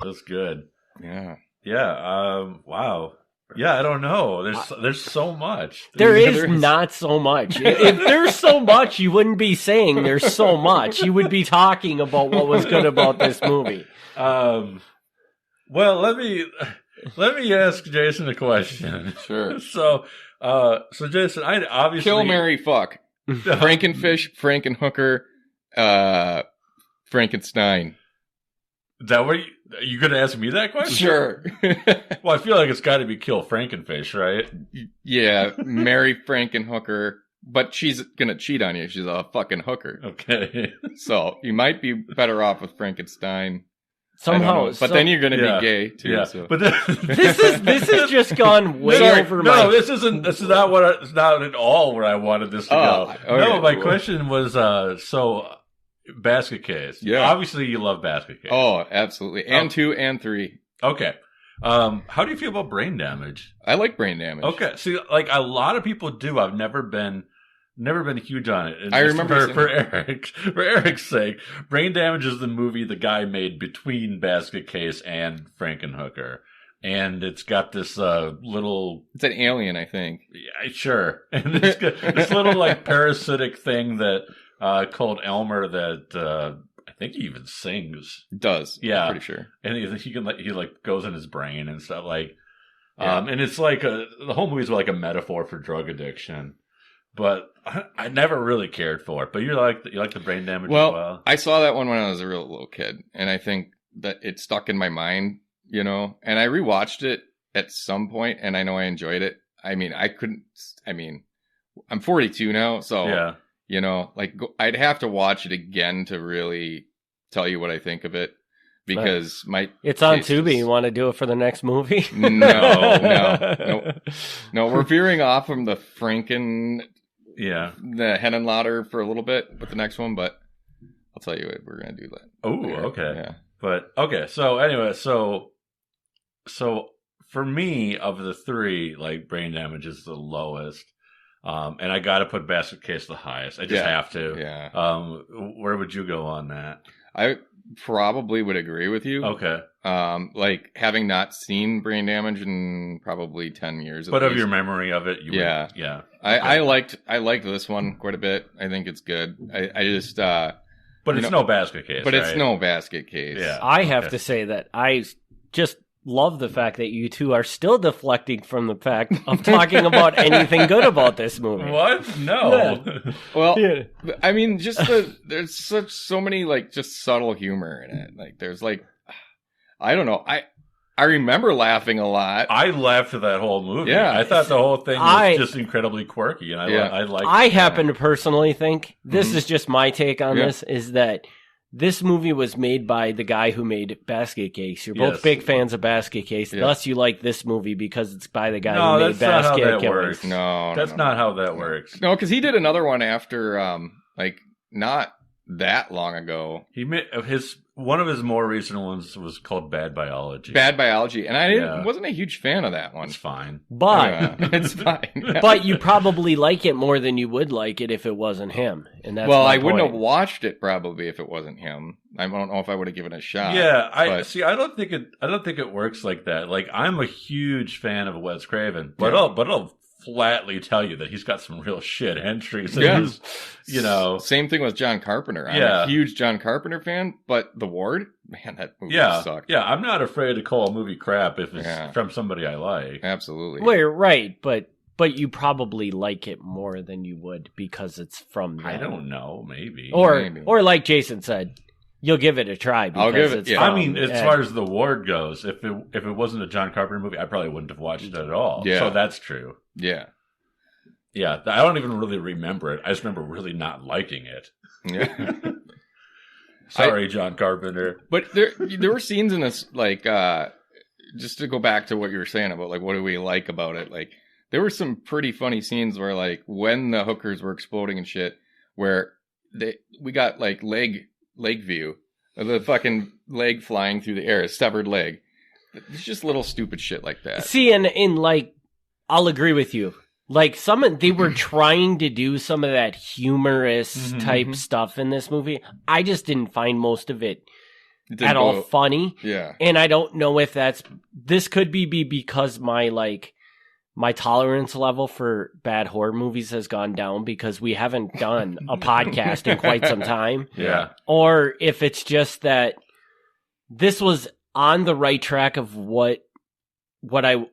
That's good. Yeah. Yeah. Wow. Yeah, I don't know. There's so much. There is not so much. If there's so much, you wouldn't be saying there's so much. You would be talking about what was good about this movie. Well, let me ask Jason a question. Sure. So Jason, I obviously Kill, marry, fuck. Frankenfish, Frankenhooker, Frankenstein. Is that what you gonna ask me that question? Sure. Well, I feel like it's got to be kill Frankenfish, right? Yeah, marry Frankenhooker, but she's gonna cheat on you. She's a fucking hooker. Okay. So you might be better off with Frankenstein. Somehow, but then you're gonna be gay too. Yeah. So. But this has just gone way over my. No, this is not what. It's not at all where I wanted this to go. Okay, no, my cool. question was basket case. Yeah. Obviously, you love basket case. Oh, absolutely. And 2 and 3. Okay. How do you feel about brain damage? I like brain damage. Okay. See, like a lot of people do. I've never been huge on it. And I remember for Eric's sake, Brain Damage is the movie the guy made between Basket Case and Frankenhooker. And it's got this little... It's an alien, I think. Yeah, sure. And it's got this little like parasitic thing that called Elmer that I think he even sings. It does. Yeah. I'm pretty sure. And he goes in his brain and stuff like... and it's like the whole movie is like a metaphor for drug addiction. But I never really cared for it. But you like the brain damage as well? I saw that one when I was a real little kid, and I think that it stuck in my mind, you know. And I rewatched it at some point, and I know I enjoyed it. I mean, I'm 42 now, so yeah. You know, like I'd have to watch it again to really tell you what I think of it. Because it's on Tubi. You want to do it for the next movie? No. We're veering off from the the Henenlotter for a little bit with the next one, but I'll tell you what, we're gonna do that. Oh, okay. Yeah. But okay, so anyway, so for me, of the three, like Brain Damage is the lowest. And I gotta put Basket Case the highest. I just have to. Yeah. Where would you go on that? I probably would agree with you. Okay. Like having not seen Brain Damage in probably 10 years. But of your memory of it, yeah. Okay. I liked this one quite a bit. I think it's good. I just but it's no Basket Case. But it's no Basket Case. Yeah. I have to say that I just love the fact that you two are still deflecting from the fact of talking about anything good about this movie. What? No. Yeah. Well, I mean, just there's so many like just subtle humor in it. Like there's like, I don't know. I remember laughing a lot. I laughed at that whole movie. Yeah. I thought the whole thing was just incredibly quirky, and I happen to personally think this is just my take on this is that this movie was made by the guy who made Basket Case. You're both big fans of Basket Case. Yeah. Thus, you like this movie because it's by the guy who made Basket Case. That's not how that works. No, because he did another one after, like, not that long ago. He made one of his more recent ones was called Bad Biology. Bad Biology, and I wasn't a huge fan of that one. It's fine, but it's fine. But you probably like it more than you would like it if it wasn't him. And that's I wouldn't have watched it probably if it wasn't him. I don't know if I would have given it a shot. Yeah, I don't think it works like that. Like I'm a huge fan of Wes Craven, but I'll flatly tell you that he's got some real shit entries. Yeah. You know, same thing with John Carpenter. I'm a huge John Carpenter fan, but The Ward, man, that movie sucked. Yeah, I'm not afraid to call a movie crap if it's from somebody I like. Absolutely. Well, you're right, but you probably like it more than you would because it's from them. I don't know, maybe. Or like Jason said, you'll give it a try. I'll give it. I mean, as far as The Ward goes, if it wasn't a John Carpenter movie, I probably wouldn't have watched it at all. Yeah. So that's true. Yeah. Yeah, I don't even really remember it. I just remember really not liking it. Yeah. Sorry, John Carpenter. But there were scenes in this, like, just to go back to what you were saying about, like, what do we like about it? Like, there were some pretty funny scenes where, like, when the hookers were exploding and shit, where we got, like, leg view of the fucking leg flying through the air, a severed leg. It's just little stupid shit like that. See, and like, I'll agree with you. Like they were trying to do some of that humorous type stuff in this movie. I just didn't find most of it at all funny. Yeah. And I don't know if this could be because my tolerance level for bad horror movies has gone down because we haven't done a podcast in quite some time. Yeah. Or if it's just that this was on the right track of what I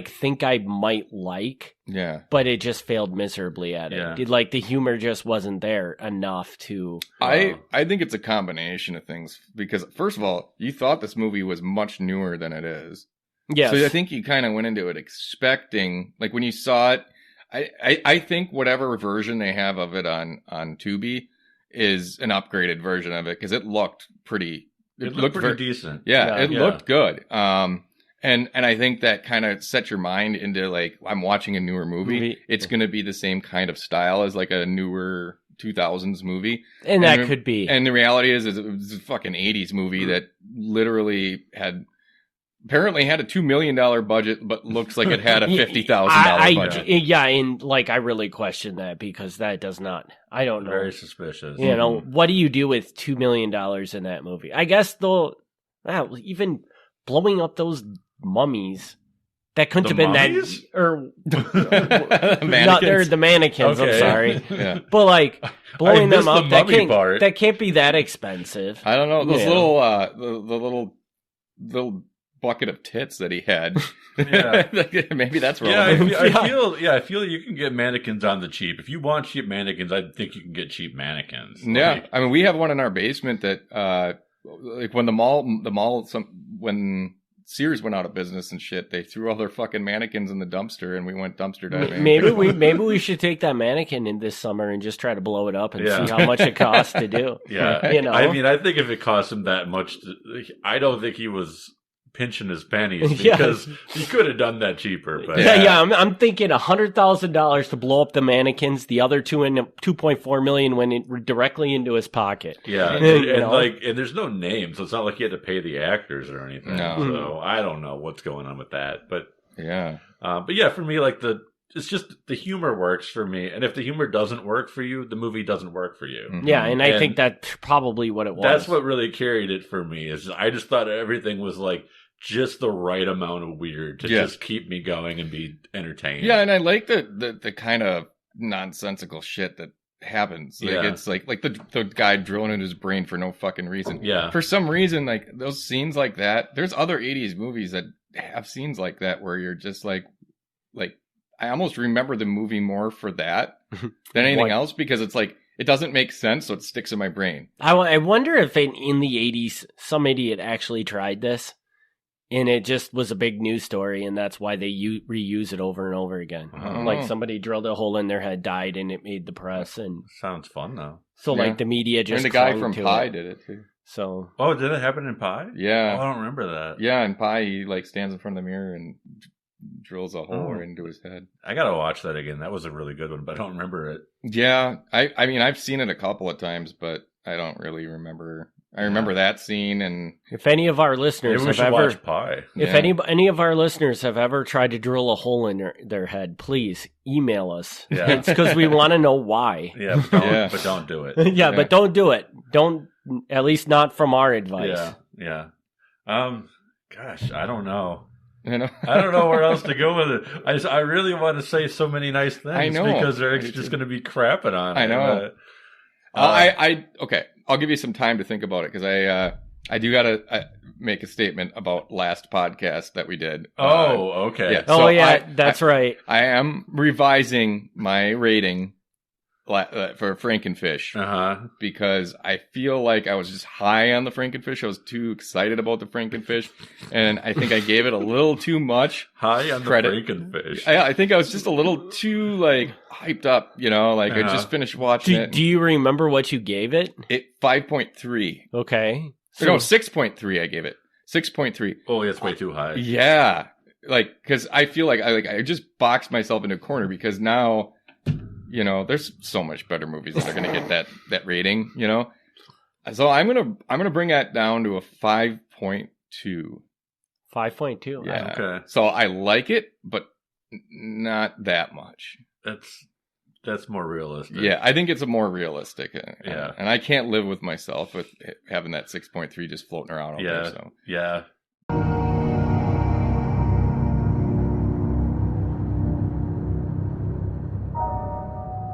think I might like. Yeah. But it just failed miserably at it. Yeah. The humor just wasn't there enough to... I think it's a combination of things because, first of all, you thought this movie was much newer than it is. Yes. So I think you kind of went into it expecting, like when you saw it, I think whatever version they have of it on Tubi is an upgraded version of it because it looked pretty... It looked pretty decent. Yeah, it looked good. And I think that kind of set your mind into like, I'm watching a newer movie. It's going to be the same kind of style as like a newer 2000s movie. And that could be. And the reality is it was a fucking 80s movie that literally apparently had a $2 million budget, but looks like it had a $50,000 budget. Yeah, and I really question that because that does not. I don't know. Very suspicious. You know, what do you do with $2 million in that movie? I guess though, even blowing up those mummies, that couldn't have been mummies? that. Or mannequins. They're the mannequins. Okay. I'm sorry, Yeah. but blowing them up, the mummy part. that can't be that expensive. I don't know. Those little bucket of tits that he had. Yeah. Maybe that's Yeah, relevant. I feel you can get mannequins on the cheap. If you want cheap mannequins, I think you can get cheap mannequins. Yeah, I mean, we have one in our basement that, when Sears went out of business and shit, they threw all their fucking mannequins in the dumpster, and we went dumpster diving. Maybe we should take that mannequin in this summer and just try to blow it up and see how much it costs to do. Yeah, you know. I mean, I think if it cost him that much, I don't think he was pinching his pennies because he could have done that cheaper. But I'm thinking $100,000 to blow up the mannequins. The other $2.4 million went directly into his pocket. Yeah, and there's no name, so it's not like he had to pay the actors or anything. No. So I don't know what's going on with that. But yeah, for me, it's just the humor works for me, and if the humor doesn't work for you, the movie doesn't work for you. Yeah, and I think that's probably what it was. That's what really carried it for me. Is I just thought everything was just the right amount of weird to just keep me going and be entertained. Yeah, and I like the kind of nonsensical shit that happens. It's like the guy drilling in his brain for no fucking reason. Yeah. For some reason, those scenes like that, there's other 80s movies that have scenes like that where you're just like I almost remember the movie more for that than anything else because it's it doesn't make sense, so it sticks in my brain. I wonder if in the 80s some idiot actually tried this. And it just was a big news story, and that's why they reuse it over and over again. Somebody drilled a hole in their head, died, and it made the press. And sounds fun though. So the media just and the guy from Pi did it too. So did it happen in Pi? Yeah, I don't remember that. Yeah, in Pi he stands in front of the mirror and drills a hole into his head. I gotta watch that again. That was a really good one, but I don't remember it. Yeah, I mean I've seen it a couple of times, but I don't really remember. I remember that scene, and if any of our listeners watch Pi. If any of our listeners have ever tried to drill a hole in their head, please email us. Yeah. It's because we want to know why. Yeah, but don't do it. But don't do it. Don't, at least not from our advice. Yeah. Gosh, I don't know. I don't know where else to go with it. I really want to say so many nice things. I know. Because they're just going to be crapping on it. I know. Okay. I'll give you some time to think about it because I do gotta make a statement about last podcast that we did. Okay. Yeah, that's right. I am revising my rating for Frankenfish because I feel like I was just high on the Frankenfish. I was too excited about the Frankenfish, and I think I gave it a little too much high on credit. The Frankenfish. I think I was just a little too hyped up, I just finished watching it. Do you remember what you gave it? 5.3. Okay. No, 6.3 I gave it. 6.3. Oh, it's way too high. Yeah. Because I feel like I just boxed myself into a corner because now, there's so much better movies that are going to get that rating, So I'm going to bring that down to a 5.2. 5.2. Yeah. Okay. So I like it, but not that much. that's more realistic. Yeah, I think it's a more realistic. Yeah. And I can't live with myself with having that 6.3 just floating around out there. So Yeah.